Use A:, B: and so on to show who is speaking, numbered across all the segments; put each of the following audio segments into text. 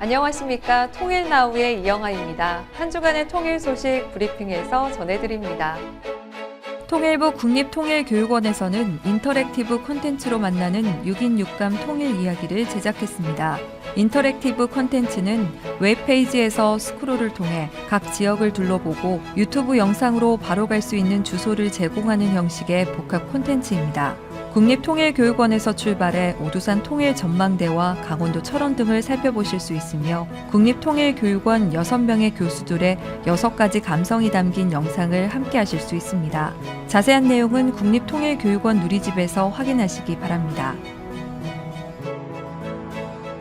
A: 안녕하십니까. 통일나우의 이영아입니다. 한 주간의 통일 소식 브리핑에서 전해드립니다. 통일부 국립통일교육원에서는 인터랙티브 콘텐츠로 만나는 6인 6감 통일 이야기를 제작했습니다. 인터랙티브 콘텐츠는 웹페이지에서 스크롤을 통해 각 지역을 둘러보고 유튜브 영상으로 바로 갈 수 있는 주소를 제공하는 형식의 복합 콘텐츠입니다. 국립통일교육원에서 출발해 오두산 통일전망대와 강원도 철원 등을 살펴보실 수 있으며 국립통일교육원 6명의 교수들의 6가지 감성이 담긴 영상을 함께 하실 수 있습니다. 자세한 내용은 국립통일교육원 누리집에서 확인하시기 바랍니다.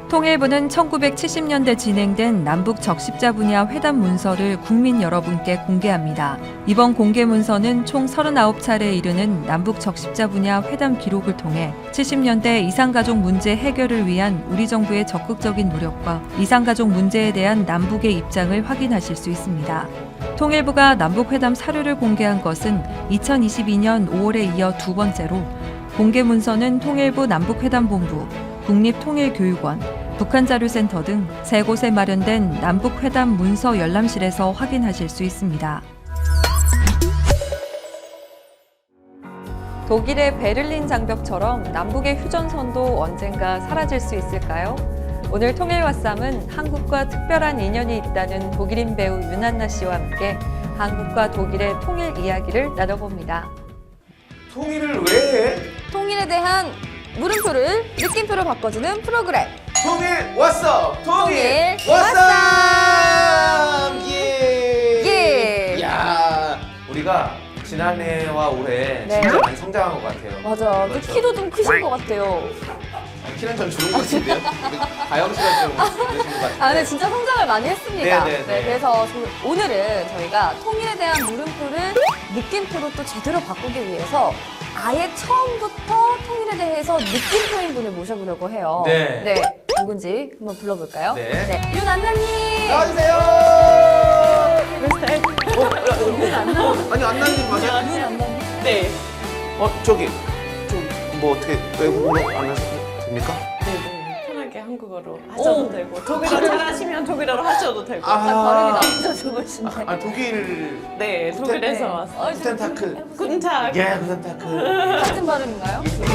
A: 통일부는 1970년대 진행된 남북 적십자 분야 회담 문서를 국민 여러분께 공개합니다. 이번 공개 문서는 총 39차례에 이르는 남북 적십자 분야 회담 기록을 통해 70년대 이산가족 문제 해결을 위한 우리 정부의 적극적인 노력과 이산가족 문제에 대한 남북의 입장을 확인하실 수 있습니다. 통일부가 남북회담 사료를 공개한 것은 2022년 5월에 이어 두 번째로 공개 문서는 통일부 남북회담본부, 국립통일교육원, 북한자료센터 등 세 곳에 마련된 남북회담 문서 열람실에서 확인하실 수 있습니다. 독일의 베를린 장벽처럼 남북의 휴전선도 언젠가 사라질 수 있을까요? 오늘 통일왓쌈은 한국과 특별한 인연이 있다는 독일인 배우 윤한나 씨와 함께 한국과 독일의 통일 이야기를 나눠봅니다.
B: 통일을 왜 해?
C: 통일에 대한 물음표를 느낌표로 바꿔주는 프로그램
B: 통일 왓썹! 통일
C: 통일
B: 왓썹! 예!
C: 예!
B: 야, 우리가 지난해와 올해
C: 네.
B: 진짜 많이 성장한 것 같아요.
C: 맞아.
B: 그렇죠?
C: 키도 좀 크신 것 같아요.
B: 키는 좀 줄은 것 같은데요? 가영 씨가 좀 그러신 것 같아요.
C: 근데 진짜 성장을 많이 했습니다.
B: 네.
C: 그래서 오늘은 저희가 통일에 대한 물음표를 느낌표로 또 제대로 바꾸기 위해서 아예 처음부터 통일에 대해서 느낌표인 분을 모셔보려고 해요.
B: 네.
C: 누군지 한번 불러볼까요?
B: 네.
C: 윤안나님!
B: 나와주세요!
C: 윤안나?
B: 아니, 안나님 맞아요?
C: 윤안나님?
D: 네.
B: 저기 뭐 어떻게 외국어로 안 하셔도 됩니까?
D: 네네. 편하게 한국어로 하셔도 되고 독일어 잘하시면 독일어로 하셔도 되고.
C: 발음이 남자 좋으신데.
B: 아, 독일
D: 네, 독일에서 왔어요.
B: 구텐타크.
D: 군탁.
B: 예, 구텐타크.
C: 같은 발음인가요?
D: 네,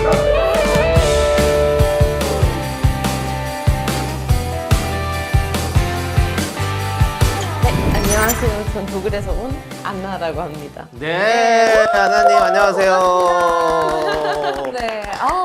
D: 안녕하세요. 전 독일에서 온 안나라고 합니다.
B: 네, 아나님 안녕하세요.
C: 네.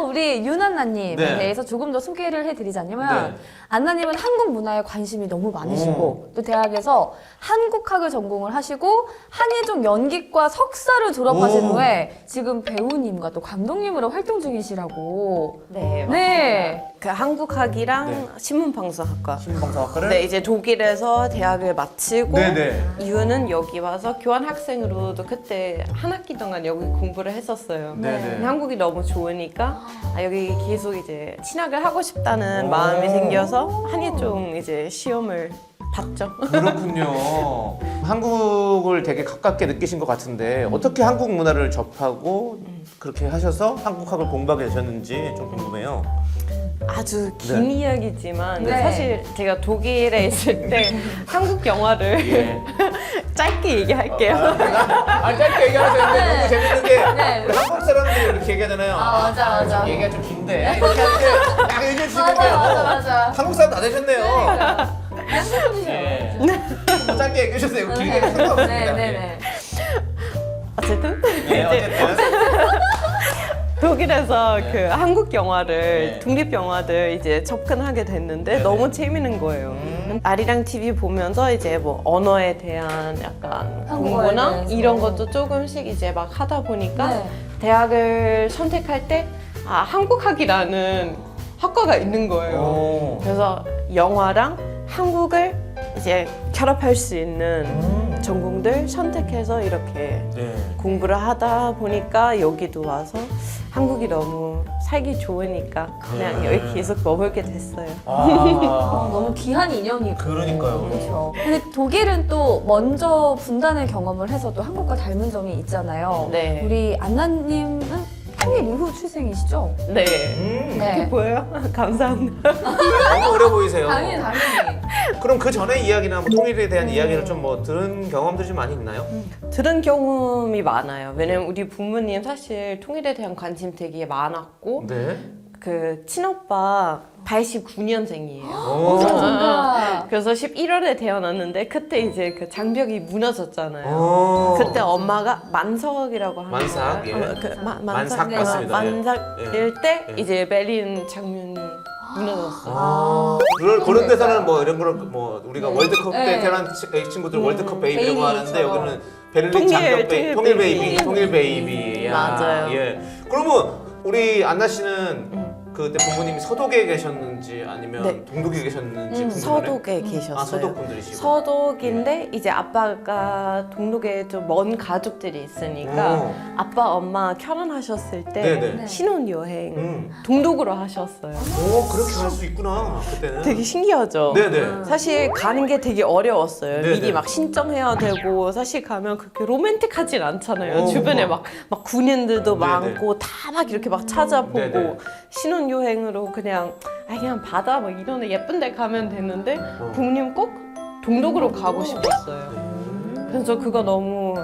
C: 우리 윤안나님에
B: 네.
C: 대해서 조금 더 소개를 해드리자면,
B: 네.
C: 안나님은 한국 문화에 관심이 너무 많으시고, 또 대학에서 한국학을 전공을 하시고, 한예종 연기과 석사를 졸업하신
B: 오.
C: 후에 지금 배우님과 또 감독님으로 활동 중이시라고.
D: 네,
C: 네.
D: 그 한국학이랑
B: 네.
D: 신문방송학과.
B: 신방송학과를?
D: 네, 이제 독일에서 대학을 마치고
B: 네네.
D: 이유는 여기 와서 교환학생으로도 그때 한 학기 동안 여기 공부를 했었어요.
B: 네네.
D: 근데 한국이 너무 좋으니까 여기 계속 이제 진학을 하고 싶다는
B: 오.
D: 마음이 생겨서 한예종 이제 시험을 봤죠.
B: 그렇군요. 한국을 되게 가깝게 느끼신 것 같은데 어떻게 한국 문화를 접하고 그렇게 하셔서 한국학을 공부하게 되셨는지 좀 궁금해요.
D: 아주 긴
B: 네.
D: 이야기지만
C: 네.
D: 사실 제가 독일에 있을 때 한국 영화를
B: 예.
D: 짧게 얘기할게요.
B: 짧게 얘기하셨는데 너무 재밌는 게
C: 네.
B: 우리 한국 사람들이 이렇게 얘기하잖아요.
C: 맞아.
B: 얘기가 좀 긴데 이렇게 하는데 딱 얘기해 주시는데요.
C: 맞아.
B: 한국 사람 다 되셨네요.
C: 한국분이셔.
B: 예. 뭐 짧게 얘기해 주세요. 길게 상관없습니다.
C: 네네네.
D: 어쨌든
B: 네, 어쨌든.
D: 독일에서 그 한국 영화를
B: 네.
D: 독립 영화들 이제 접근하게 됐는데
B: 네네.
D: 너무 재밌는 거예요. 아리랑 TV 보면서 이제 뭐 언어에 대한 약간
C: 한국어에
D: 공부나
C: 대해서.
D: 이런 것도 조금씩 이제 막 하다 보니까
C: 네.
D: 대학을 선택할 때 한국학이라는 학과가 있는 거예요.
B: 오.
D: 그래서 영화랑 한국을 이제 결합할 수 있는 전공들 선택해서 이렇게
B: 네.
D: 공부를 하다 보니까 여기도 와서 한국이 너무 살기 좋으니까 그냥
B: 네.
D: 여기 계속 머물게 됐어요.
C: 너무 귀한 인연이고.
B: 그러니까요.
C: 그렇죠. 근데 독일은 또 먼저 분단을 경험을 해서 또 한국과 닮은 점이 있잖아요.
D: 네.
C: 우리 안나님은 통일 이후 출생이시죠?
D: 네.
C: 네.
D: 보여요? 감사합니다.
B: 너무 어려 보이세요.
C: 당연히.
B: 그럼 그 전에 이야기나 뭐 통일에 대한 이야기를 좀 뭐 들은 경험들이 좀 많이 있나요?
D: 들은 경험이 많아요. 왜냐면 우리 부모님 사실 통일에 대한 관심 되게 많았고
B: 네.
D: 그 친오빠 89년생이에요.
C: 뭔가
D: 그래서 11월에 태어났는데 그때 이제 그 장벽이 무너졌잖아요.
B: 오.
D: 그때 엄마가 만석이라고 하는
B: 만삭,
D: 거예요.
B: 예. 만삭
C: 네.
B: 맞습니다.
D: 만삭일 때
B: 예.
D: 이제 베를린 장면이 무너졌어요.
B: 그런 데서는 뭐 이런 거를 뭐 우리가 월드컵 때
C: 네.
B: 태어난 친구들 월드컵 베이비라고 하는데
C: 베이비처럼.
B: 여기는 베를린
D: 통일,
B: 장벽 통일 베이비,
D: 베이비.
B: 통일 베이비. 야,
D: 맞아요.
B: 예. 그러면 우리 안나 씨는 그때 부모님이 서독에 계셨는지 아니면
D: 네.
B: 동독에 계셨는지 궁금하네.
D: 서독에 계셨어요.
B: 아, 서독 분들이시고.
D: 서독인데 이제 아빠가 동독에 좀 먼 가족들이 있으니까 아빠 엄마 결혼하셨을 때
B: 네네.
D: 신혼여행 동독으로 하셨어요.
B: 오, 그렇게 갈 수 있구나. 그때는.
D: 되게 신기하죠?
B: 네네.
D: 사실 가는 게 되게 어려웠어요.
B: 네네.
D: 미리 막 신청해야 되고 사실 가면 그렇게 로맨틱하진 않잖아요.
B: 오,
D: 주변에
B: 우와.
D: 막 군인들도
B: 네네.
D: 많고 다 막 이렇게 막 찾아보고
B: 네네.
D: 신혼여행으로 그냥 바다 뭐 이런 데 예쁜 데 가면 되는데 부모님 꼭 동독으로 가고 싶었어요. 그래서 그거 너무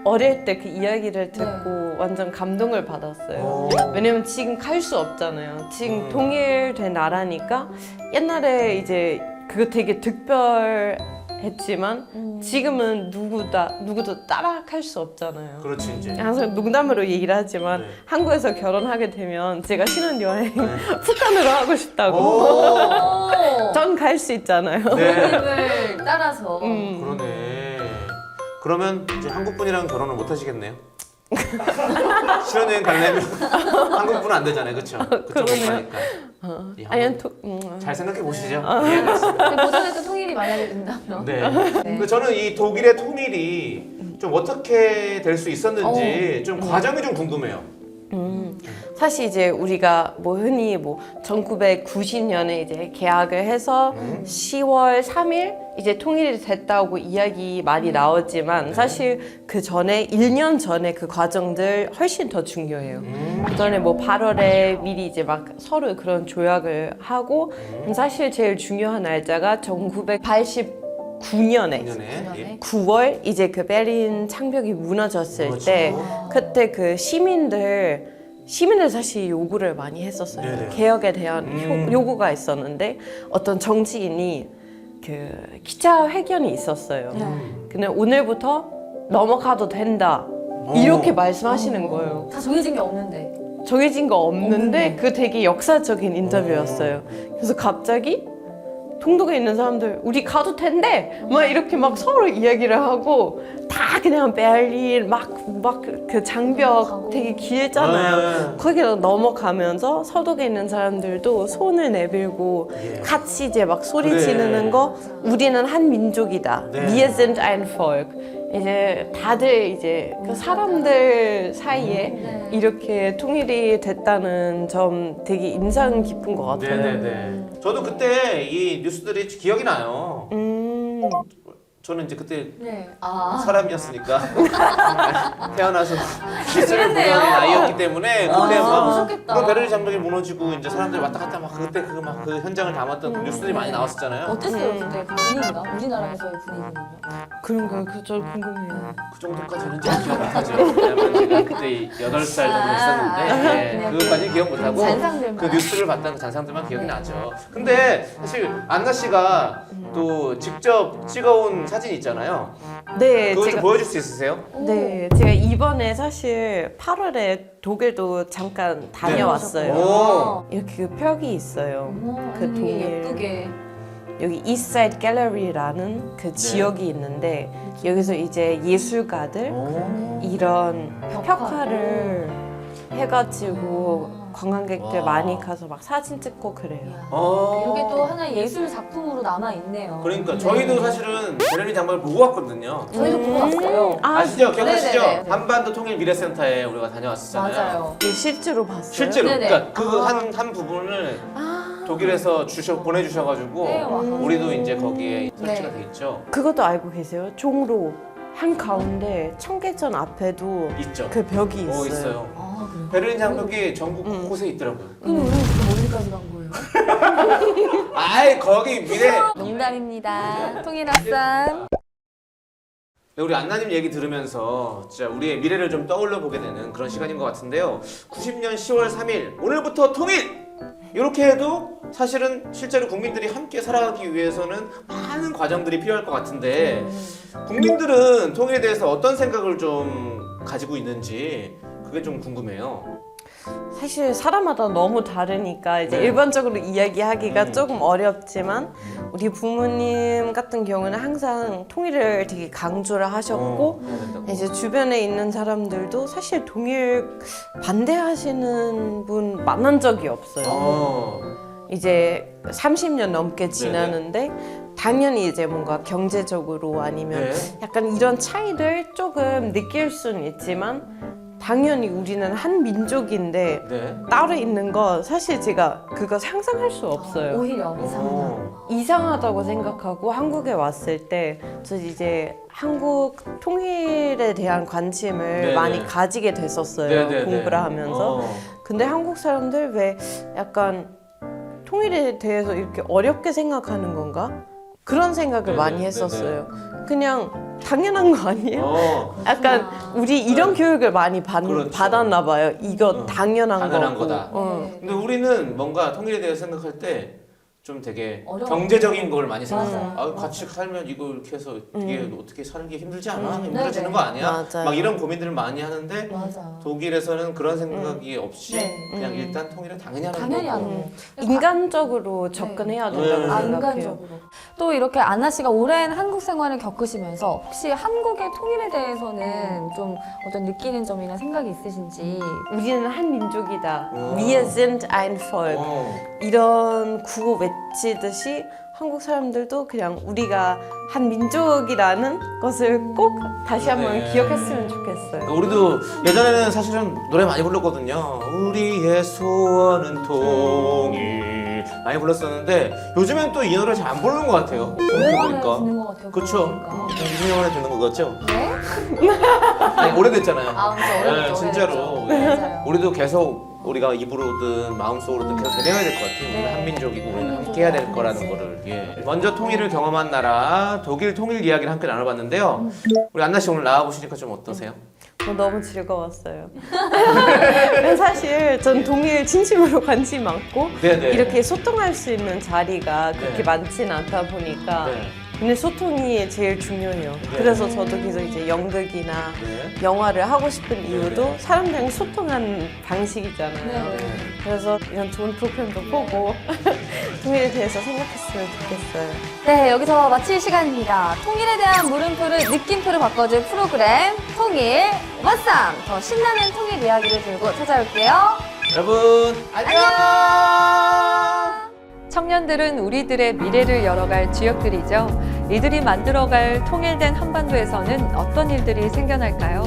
D: 어릴 때 그 이야기를 듣고 완전 감동을 받았어요. 왜냐면 지금 갈 수 없잖아요. 지금 통일된 나라니까 옛날에 이제 그거 되게 특별했지만 지금은 누구도 따라갈 수 없잖아요.
B: 그렇지 이제.
D: 항상 농담으로 얘기를 하지만
B: 네.
D: 한국에서 결혼하게 되면 제가 신혼여행 북한으로 하고 싶다고.
B: 오.
D: 전 갈 수 있잖아요.
B: 네.
C: 부모님을 따라서
B: 그러네. 그러면 이제 한국 분이랑 결혼을 못 하시겠네요. 신혼여행 가려면 한국 분은 안 되잖아요, 그렇죠? 그쪽 못 가니까. 예,
D: 아니,
B: 잘 생각해 보시죠. 예, 맞습니다.
C: 근데 보전에도 통일이 만약에 된다면
B: 네. 근데 저는 이 독일의 통일이 좀 어떻게 될 수 있었는지 좀 과정이 좀 궁금해요.
D: 사실 이제 우리가 뭐 흔히 뭐 1990년에 이제 계약을 해서 10월 3일 이제 통일이 됐다고 이야기 많이 나오지만 사실 그 전에 1년 전에 그 과정들 훨씬 더 중요해요. 그 전에 뭐 8월에 미리 이제 막 서로 그런 조약을 하고 사실 제일 중요한 날짜가 1989년에
B: 9년에.
D: 9월 이제 그 베를린 장벽이 무너졌을
B: 그렇죠.
D: 때 그때 그 시민들 사실 요구를 많이 했었어요.
B: 네네.
D: 개혁에 대한 요구가 있었는데 어떤 정치인이 그 기자회견이 있었어요. 근데 오늘부터 넘어가도 된다 이렇게 말씀하시는 거예요.
C: 다 정해진 게 없는데
D: 정해진 거 없는데 그 되게 역사적인 인터뷰였어요. 그래서 갑자기 동독에 있는 사람들 우리 가도 된대 막 이렇게 막 서로 이야기를 하고 다 그냥 베를린 막 그 장벽 되게 길잖아요. 거기 넘어가면서 서독에 있는 사람들도 손을 내밀고 같이 이제 막 소리
B: 그래.
D: 지르는 거 우리는 한 민족이다.
B: 네.
D: Wir sind ein Volk. 이제 다들 이제 그 사람들 사이에 이렇게 통일이 됐다는 점 되게 인상 깊은 것 같아요.
B: 네네네. 저도 그때 이 뉴스들이 기억이 나요. 저는 이제 그때
C: 네.
B: 사람이었으니까 태어나서 기술을 보던 아이였기 때문에 그때 막
C: 무섭겠다.
B: 그런 베를린 장벽이 무너지고 이제 사람들이 왔다 갔다 막 그때 그 현장을 담았던 그 뉴스들이 많이 나왔었잖아요.
C: 어땠어요 그때 그 분위기가 우리나라에서의 분위기는요?
D: 그런 거 저 궁금해요.
B: 그 정도까지는 잘 기억 못하죠. 왜냐면 제가 그때 8살 정도 있었는데
C: 그냥
B: 그것까지 기억 못하고
C: 잔상들만.
B: 그 뉴스를 봤던 그 잔상들만 기억이 나죠. 근데 사실 안나 씨가 또 직접 찍어온 사진 있잖아요.
D: 네,
B: 그거 좀
D: 제가
B: 보여줄 수 있으세요?
D: 네, 제가 이번에 사실 8월에 독일도 잠깐 다녀왔어요.
B: 오.
D: 이렇게 그 벽이 있어요. 그
C: 되게
D: 동일
C: 예쁘게
D: 여기 이스트사이드 갤러리라는 그 지역이 있는데 여기서 이제 예술가들 이런 벽화를 해가지고 관광객들
B: 와.
D: 많이 가서 막 사진 찍고 그래요.
C: 이게 또 하나의 예술 작품으로 남아 있네요.
B: 그러니까 저희도 사실은 베를린 장벽을 보고 왔거든요.
C: 저희도 보고 왔어요.
B: 아시죠? 기억하시죠?
C: 네네네.
B: 한반도 통일 미래센터에 우리가 다녀왔었잖아요.
C: 맞아요.
D: 이게 실제로 봤어요?
B: 실제로
C: 네네.
B: 그러니까 그 한 부분을 독일에서 보내주셔가지고
C: 네, 와.
B: 우리도 이제 거기에 설치가
C: 네.
B: 돼 있죠.
D: 그것도 알고 계세요? 종로 한 가운데 청계천 앞에도
B: 있죠.
D: 그 벽이 있어요.
B: 있어요.
C: 아, 그래요?
B: 베를린 장벽이 전국 곳곳에 있더라고요.
C: 근데 우리는 그 멀리까지 간 거예요. 뭐예요?
B: 아이 거기 미래.
C: 농담입니다. 통일합산.
B: 네, 우리 안나님 얘기 들으면서 진짜 우리의 미래를 좀 떠올려 보게 되는 그런 시간인 것 같은데요. 90년 10월 3일 오늘부터 통일! 이렇게 해도 사실은 실제로 국민들이 함께 살아가기 위해서는 많은 과정들이 필요할 것 같은데 국민들은 통일에 대해서 어떤 생각을 좀 가지고 있는지 그게 좀 궁금해요.
D: 사실 사람마다 너무 다르니까 이제
B: 네.
D: 일반적으로 이야기하기가 조금 어렵지만 우리 부모님 같은 경우는 항상 통일을 되게 강조를 하셨고
B: 해야 된다고.
D: 이제 주변에 있는 사람들도 사실 통일 반대하시는 분 만난 적이 없어요. 이제 30년 넘게 지나는데 당연히 이제 뭔가 경제적으로 아니면
B: 네.
D: 약간 이런 차이를 조금 느낄 수는 있지만 당연히 우리는 한 민족인데
B: 네.
D: 따로 있는 거 사실 제가 그거 상상할 수 없어요.
C: 오히려 이상하다.
D: 이상하다고 생각하고 한국에 왔을 때 저 이제 한국 통일에 대한 관심을
B: 네네.
D: 많이 가지게 됐었어요.
B: 네네네.
D: 공부를 하면서. 근데 한국 사람들 왜 약간 통일에 대해서 이렇게 어렵게 생각하는 건가? 그런 생각을
B: 네네,
D: 많이 했었어요. 그냥 당연한 거 아니에요? 약간 우리 이런 교육을 많이
B: 그렇죠.
D: 받았나 봐요. 이거 당연한
B: 당연한
D: 거고.
B: 거다.
D: 어.
B: 근데 우리는 뭔가 통일에 대해서 생각할 때 좀 되게
C: 어려워.
B: 경제적인 걸 많이 생각해요.
C: 맞아요.
B: 같이 살면 이거 이렇게 해서 이게 어떻게 살기 힘들지 않아?
C: 네네.
B: 힘들어지는 거 아니야?
D: 맞아요.
B: 막 이런 고민들을 많이 하는데
C: 맞아.
B: 독일에서는 그런 생각이 없이
C: 네.
B: 그냥 일단 통일은 당연히 하는
C: 당연히
B: 거고.
C: 하는 거예요.
D: 인간적으로 접근해야 된다고
B: 네.
D: 생각해요.
C: 인간적으로. 또 이렇게 안나 씨가 오랜 한국 생활을 겪으시면서 혹시 한국의 통일에 대해서는 좀 어떤 느끼는 점이나 생각이 있으신지.
D: 우리는 한 민족이다.
B: 오.
D: Wir sind ein Volk.
B: 어.
D: 이런 구호 외치듯이 한국 사람들도 그냥 우리가 한 민족이라는 것을 꼭 다시 한번
B: 네.
D: 기억했으면 좋겠어요.
B: 우리도 예전에는 사실은 노래 많이 불렀거든요. 우리의 소원은 통일 많이 불렀었는데 요즘엔 또 이 노래 잘 안 부르는 것 같아요.
C: 오랜만에
B: 그러니까.
C: 듣는 것 같아요.
B: 그쵸?
C: 그러니까.
B: 20년에 듣는 것 같죠?
C: 네?
B: 아니 오래됐잖아요.
C: 아, 진짜 오래됐죠.
B: 진짜로.
C: 오래됐죠. 맞아요.
B: 우리도 계속 우리가 입으로든 마음속으로든 계속 배워야 될 것 같아요. 우리는
C: 네.
B: 한민족이고 우리는
C: 한민족이다.
B: 함께 해야 될 거라는 거를. 예. 먼저 통일을 경험한 나라 독일 통일 이야기를 함께 나눠봤는데요. 우리 안나 씨 오늘 나와보시니까 좀 어떠세요?
D: 너무 즐거웠어요. 사실 전 동일 진심으로 관심 많고
B: 네네.
D: 이렇게 소통할 수 있는 자리가 그렇게
B: 네.
D: 많지는 않다 보니까
B: 네.
D: 근데 소통이 제일 중요해요. 그래서 저도 계속 이제 연극이나
B: 네.
D: 영화를 하고 싶은 이유도
B: 네.
D: 사람들이랑 소통하는 방식이잖아요.
C: 네.
D: 그래서 이런 좋은 프로그램도 보고 통일에 대해서 생각했으면 좋겠어요.
C: 네, 여기서 마칠 시간입니다. 통일에 대한 물음표를 느낌표로 바꿔줄 프로그램 통일 오바쌈. 더 신나는 통일 이야기를 들고 찾아올게요.
B: 여러분 안녕.
A: 청년들은 우리들의 미래를 열어갈 주역들이죠. 이들이 만들어갈 통일된 한반도에서는 어떤 일들이 생겨날까요?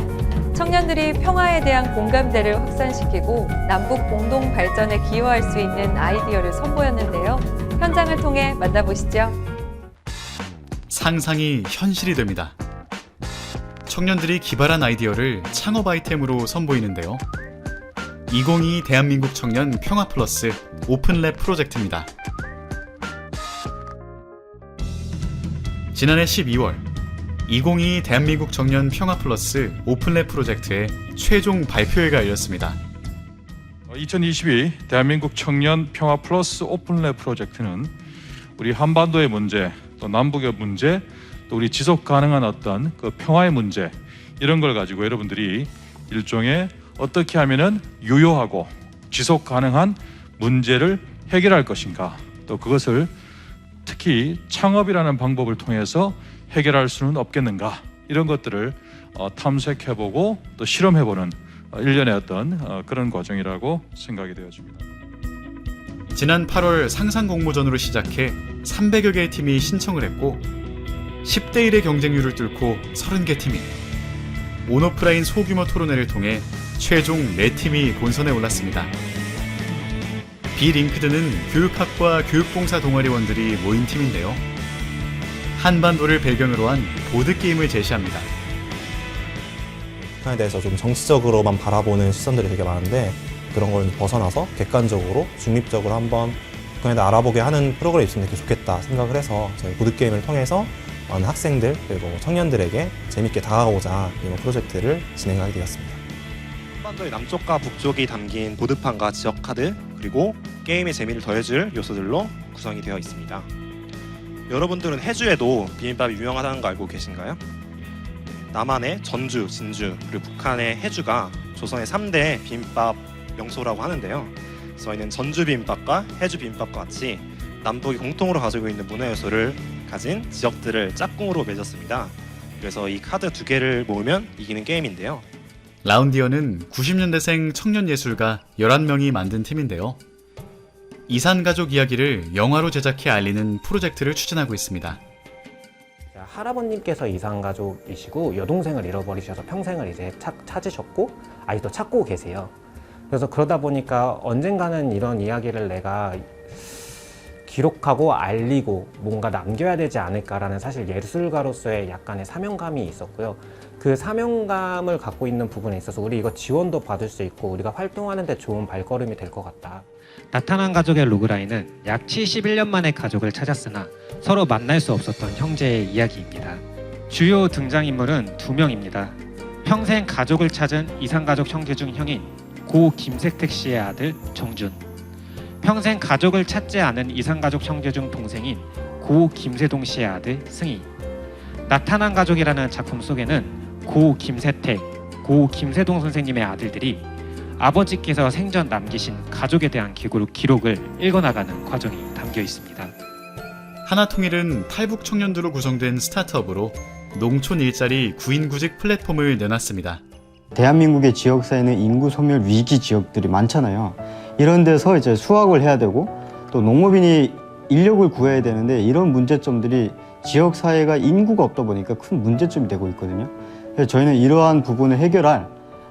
A: 청년들이 평화에 대한 공감대를 확산시키고 남북 공동 발전에 기여할 수 있는 아이디어를 선보였는데요. 현장을 통해 만나보시죠.
E: 상상이 현실이 됩니다. 청년들이 기발한 아이디어를 창업 아이템으로 선보이는데요. 2022 대한민국 청년 평화 플러스 오픈랩 프로젝트입니다. 지난해 12월 2022 대한민국 청년 평화 플러스 오픈랩 프로젝트의 최종 발표회가 열렸습니다.
F: 2022 대한민국 청년 평화 플러스 오픈랩 프로젝트는 우리 한반도의 문제, 또 남북의 문제, 또 우리 지속 가능한 어떤 그 평화의 문제 이런 걸 가지고 여러분들이 일종의 어떻게 하면은 유효하고 지속 가능한 문제를 해결할 것인가, 또 그것을 특히 창업이라는 방법을 통해서 해결할 수는 없겠는가, 이런 것들을 탐색해보고 또 실험해보는 일련의 어떤 그런 과정이라고 생각이 되어집니다.
E: 지난 8월 상상 공모전으로 시작해 300여 개의 팀이 신청을 했고 10대 1의 경쟁률을 뚫고 30개 팀이 온오프라인 소규모 토론회를 통해 최종 4팀이 본선에 올랐습니다. 비링크드는 교육학과 교육봉사 동아리원들이 모인 팀인데요. 한반도를 배경으로 한 보드게임을 제시합니다.
G: 북한에 대해서 좀 정치적으로만 바라보는 시선들이 되게 많은데 그런 걸 벗어나서 객관적으로 중립적으로 한번 북한에도 알아보게 하는 프로그램이 있으면 되게 좋겠다 생각을 해서 저희 보드게임을 통해서 많은 학생들 그리고 청년들에게 재밌게 다가가고자 이런 프로젝트를 진행하게 되었습니다.
H: 한반도의 남쪽과 북쪽이 담긴 보드판과 지역 카드 그리고 게임의 재미를 더해줄 요소들로 구성이 되어 있습니다. 여러분들은 해주에도 비빔밥이 유명하다는 거 알고 계신가요? 남한의 전주, 진주 그리고 북한의 해주가 조선의 3대 비빔밥 명소라고 하는데요. 저희는 전주 비빔밥과 해주 비빔밥과 같이 남북이 공통으로 가지고 있는 문화 요소를 가진 지역들을 짝꿍으로 맺었습니다. 그래서 이 카드 2개를 모으면 이기는 게임인데요.
E: 라운디어는 90년대생 청년 예술가 11명이 만든 팀인데요. 이산가족 이야기를 영화로 제작해 알리는 프로젝트를 추진하고 있습니다.
I: 할아버님께서 이산가족이시고 여동생을 잃어버리셔서 평생을 이제 찾으셨고 아직도 찾고 계세요. 그래서 그러다 보니까 언젠가는 이런 이야기를 내가 기록하고 알리고 뭔가 남겨야 되지 않을까라는 사실 예술가로서의 약간의 사명감이 있었고요. 그 사명감을 갖고 있는 부분에 있어서 우리 이거 지원도 받을 수 있고 우리가 활동하는 데 좋은 발걸음이 될 것 같다.
J: 나타난 가족의 로그라인은 약 71년 만에 가족을 찾았으나 서로 만날 수 없었던 형제의 이야기입니다. 주요 등장인물은 2명입니다. 평생 가족을 찾은 이산가족 형제 중 형인 고 김색택 씨의 아들 정준, 평생 가족을 찾지 않은 이산가족 형제 중 동생인 고 김세동 씨의 아들 승희. 나타난 가족이라는 작품 속에는 고 김세택, 고 김세동 선생님의 아들들이 아버지께서 생전 남기신 가족에 대한 기록을 읽어나가는 과정이 담겨 있습니다.
E: 하나통일은 탈북 청년들로 구성된 스타트업으로 농촌 일자리 구인구직 플랫폼을 내놨습니다.
K: 대한민국의 지역사회는 인구 소멸 위기 지역들이 많잖아요. 이런 데서 이제 수확을 해야 되고 또 농업인이 인력을 구해야 되는데 이런 문제점들이 지역사회가 인구가 없다 보니까 큰 문제점이 되고 있거든요. 그래서 저희는 이러한 부분을 해결할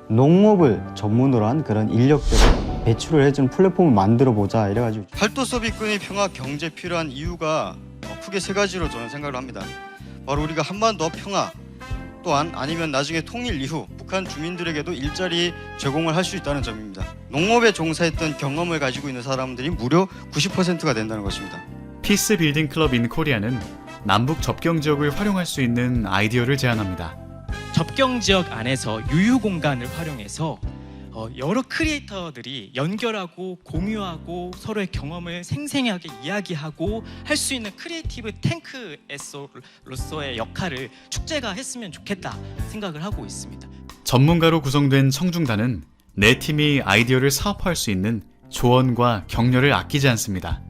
K: 농업을 전문으로 한 그런 인력들을 배출을 해준 플랫폼을 만들어 보자 이래가지고
L: 팔도서비권의 평화 경제 필요한 이유가 크게 3가지로 저는 생각을 합니다. 바로 우리가 한반도 평화 또한 아니면 나중에 통일 이후 북한 주민들에게도 일자리 제공을 할 수 있다는 점입니다. 농업에 종사했던 경험을 가지고 있는 사람들이 무려 90%가 된다는 것입니다.
E: 피스 빌딩 클럽 인 코리아는 남북 접경 지역을 활용할 수 있는 아이디어를 제안합니다.
M: 접경 지역 안에서 유휴 공간을 활용해서 여러 크리에이터들이 연결하고 공유하고 서로의 경험을 생생하게 이야기하고 할 수 있는 크리에이티브 탱크로서의 역할을 축제가 했으면 좋겠다 생각을 하고 있습니다.
E: 전문가로 구성된 청중단은 내 팀이 아이디어를 사업화할 수 있는 조언과 격려를 아끼지 않습니다.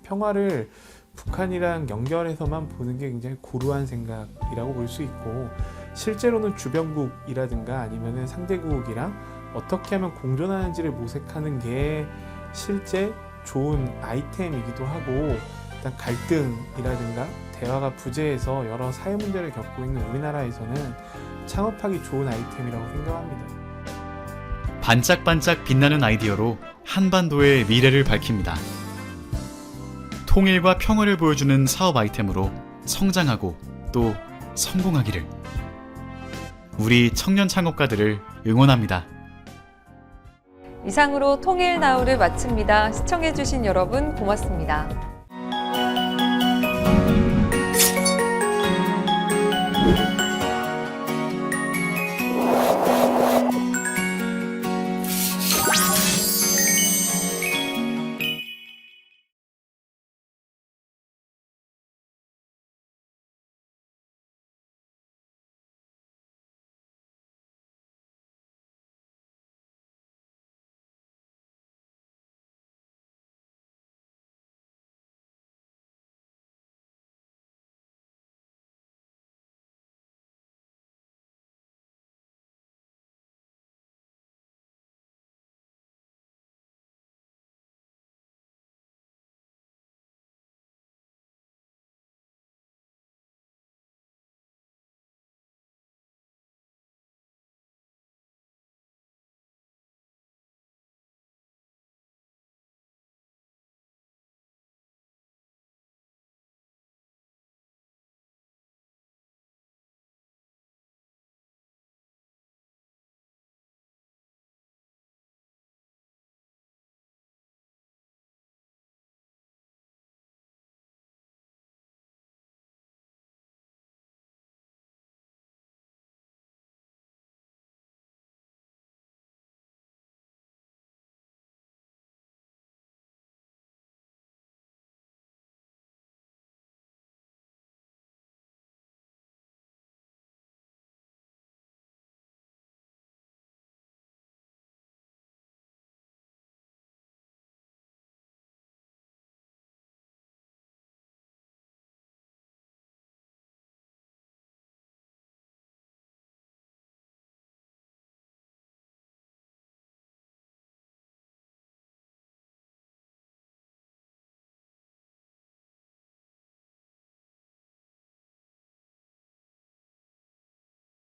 N: 평화를 북한이랑 연결해서만 보는 게 굉장히 고루한 생각이라고 볼 수 있고 실제로는 주변국이라든가 아니면 상대국이랑 어떻게 하면 공존하는지를 모색하는 게 실제 좋은 아이템이기도 하고 일단 갈등이라든가 대화가 부재해서 여러 사회 문제를 겪고 있는 우리나라에서는 창업하기 좋은 아이템이라고 생각합니다.
E: 반짝반짝 빛나는 아이디어로 한반도의 미래를 밝힙니다. 통일과 평화를 보여주는 사업 아이템으로 성장하고 또 성공하기를. 우리 청년 창업가들을 응원합니다.
A: 이상으로 통일나우를 마칩니다. 시청해주신 여러분 고맙습니다.